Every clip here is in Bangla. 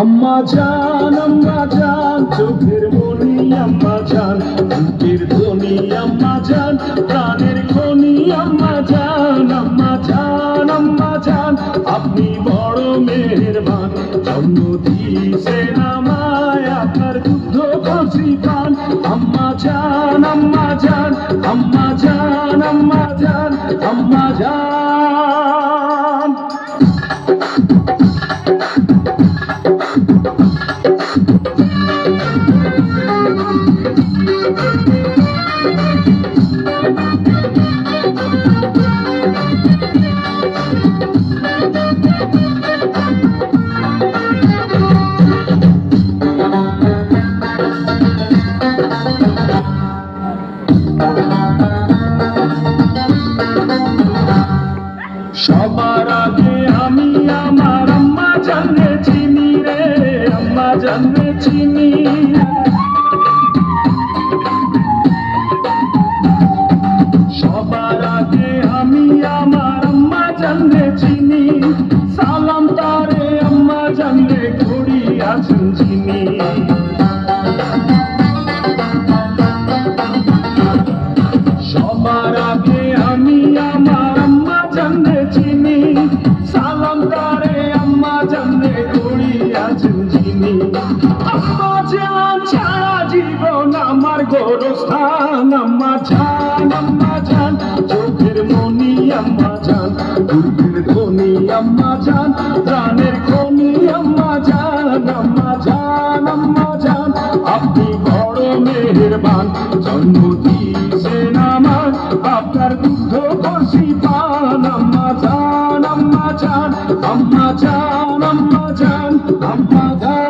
আম্মা জান চোখের মনি আম্মা জান, বুকের ধ্বনি আম্মা জান, প্রাণের খনি আম্মা জান। আপনি বড় মেহেরবান, জন্ম দিয়েছেন আমায়, আপনার দুগ্ধ কচি পান। আম্মা জান আম্মা জান আম্মা জান আম্মা জান আম্মা জান। সবার আগে আমি আমার আম্মা জানলে চিনি রে, আম্মা জানলে চিনি। সবার আগে আমি আমার আম্মা জানলে চিনি, সালাম তারে আম্মা জানলে ঘড়ি আছেন চিনি। সবার আগে আমি আমার আম্মা জানলে চিনি, সালাম তারে আম্মা জানলে ঘড়ি আছেন চিনি। আম্মা জান ছাড়া জীবন আমার গোরস্থান। আম্মা জান চোখের মনি আম্মা জান, বুকের ধ্বনি আম্মা জান, প্রাণের খনি আম্মা জান। আপনি বড় মেহেরবান, জন্ম দিয়েছেন আমার, আপনার দুগ্ধ কচি পান। আম্মা জান আম্মা জান আম্মা জান আম্মা জান আম্মা জান।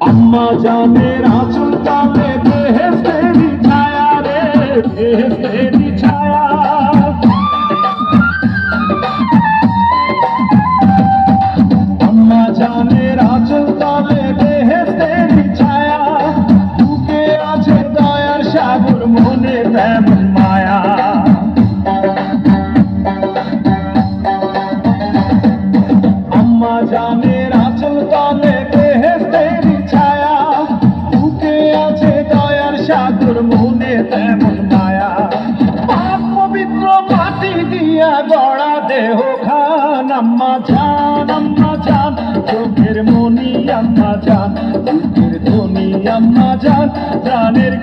আম্মা জানের আঁচল তালে বেহেশতেরি ছায়া রে, বেহেশতেরি ছায়া। আম্মা জানের আঁচল তালে বেহেশতেরি ছায়া, বুকে আছে দয়ার সাগর, মনে তেমন মায়া। আম্মা জানের আঁচল তালে বেহেশতেরি ছায়া, বুকে আছে দয়ার সাগর, মনে তেমন মায়া। পাক পবিত্র মাটি দিয়া গড়া দেহ খান। আম্মা জান চোখের মনি আম্মা জান, বুকের ধ্বনি আম্মা জান, প্রাণের